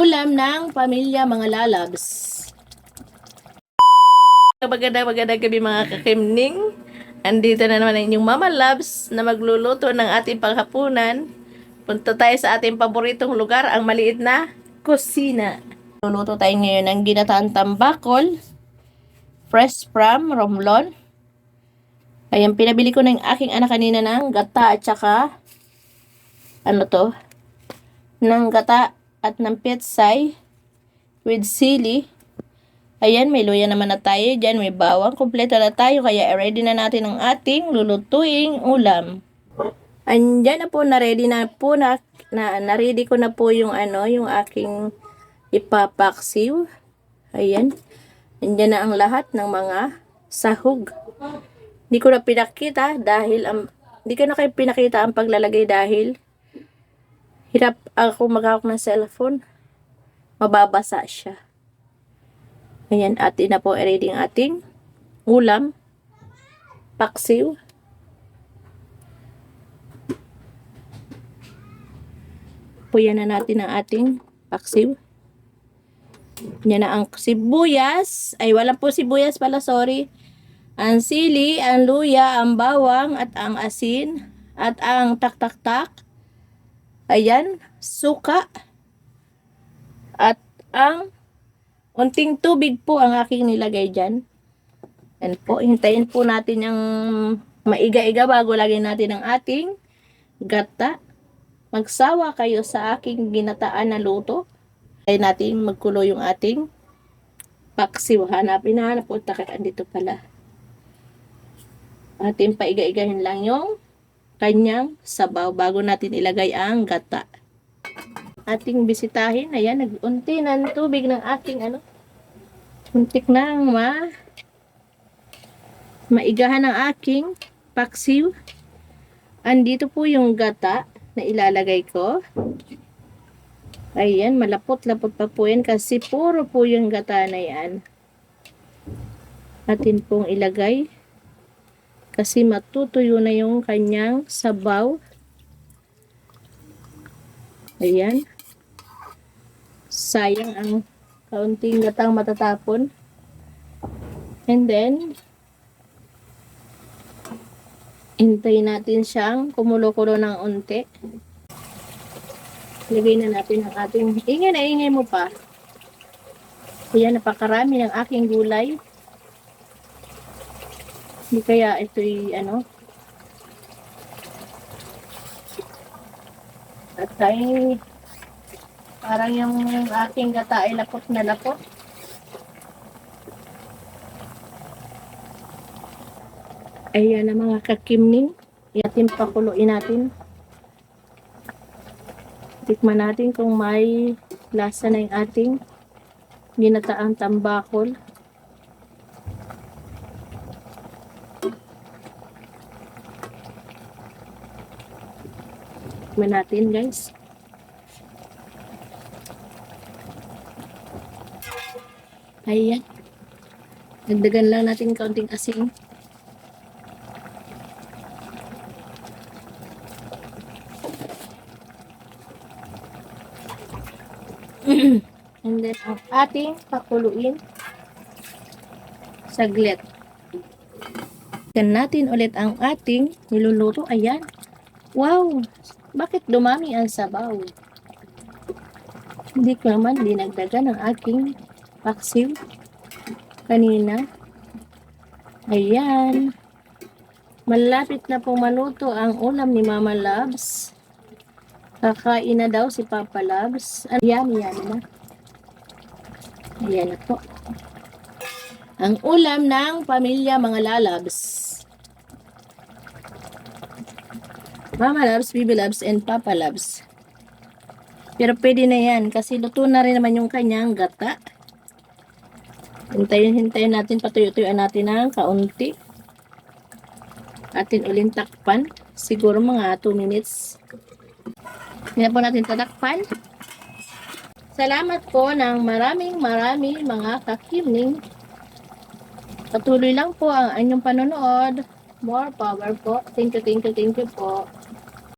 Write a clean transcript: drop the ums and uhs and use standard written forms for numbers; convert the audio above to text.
ulam ng pamilya mga lalabs. Magandang gabi mga kakimning. Andito na naman ang inyong Mama Loves na magluluto ng ating panghapunan. Punta tayo sa ating paboritong lugar, ang maliit na kusina. Luluto tayo ngayon ng ginataang tambakol, fresh from Romblon. Ayan, pinabili ko ng aking anak kanina ng gata at saka ng gata at ng petsay with sili. Ayan, may luya naman na tayo dyan, may bawang, kompleto na tayo, kaya ready na natin ang ating lulutuing ulam. Andyan na po, na-ready ko na po yung yung aking ipapaksiw. Ayan, andyan na ang lahat ng mga sahog. Hindi ko na pinakita dahil hindi ko na kayo pinakita ang paglalagay dahil hirap ako maghawak ng cellphone. Mababasa siya. Ayan, atin na po ready ang ating ulam. Paksiw. Puyan na natin ang ating paksiw. Yan na ang sibuyas. Ay, wala po sibuyas pala, sorry. Ang sili, ang luya, ang bawang, at ang asin, at ang tak-tak-tak. Ayan, suka. At ang unting tubig po ang aking nilagay dyan. Yan po, hintayin po natin yung maiga-iga bago lagyan natin ang ating gata. Magsawa kayo sa aking ginataan na luto. Hintayin natin magkulo yung ating paksiw. Hanapin na, napunta ka dito pala. Ating paiga-igahin lang yung kanyang sabaw bago natin ilagay ang gata. Ating bisitahin. Ayan, nag-unti ng tubig ng aking untik nang maigahan ng aking paksiw. Andito po yung gata na ilalagay ko. Ayan, malapot-lapot pa po yan kasi puro po yung gata na yan. Atin pong ilagay kasi matutuyo na yung kanyang sabaw. Ayan. Sayang ang kaunting gatang matatapon. And then, hintayin natin siyang kumulo-kulo ng unti. Lagay na natin ang ating, ingay mo pa. Ayan, napakarami ng aking gulay. Hindi kaya ito'y at ay parang yung aking gata ay lapot na lapot. Ayan na mga kakimning. Iatin pakuluin natin. Tikman natin kung may lasa na yung ating ginataang tambakol. Tikman natin, guys. Ayan. Dagdagan lang natin kaunting asin. And then, ang ating pakuluin saglit. Tignan natin ulit ang ating niluluto. Ayan. Wow! Bakit dumami ang sabaw? Hindi ko naman dinagdagan ang aking paksiw kanina. Ayan. Malapit na po maluto ang ulam ni Mama Loves. Kakain na daw si Papa Loves. Yummy na. Ayan na po. Ang ulam ng pamilya mga lalabs. Mama Loves, Bibi Loves, and Papa Loves. Pero pwede na yan kasi luto na rin naman yung kanyang gata. Hintayin natin, patuyo-tuyuan natin ng kaunti. Atin uling takpan. Siguro mga 2 minutes. Hindi na po natin tatakpan. Salamat po ng maraming mga kakimning. Patuloy lang po ang inyong panonood. More power po. Thank you po.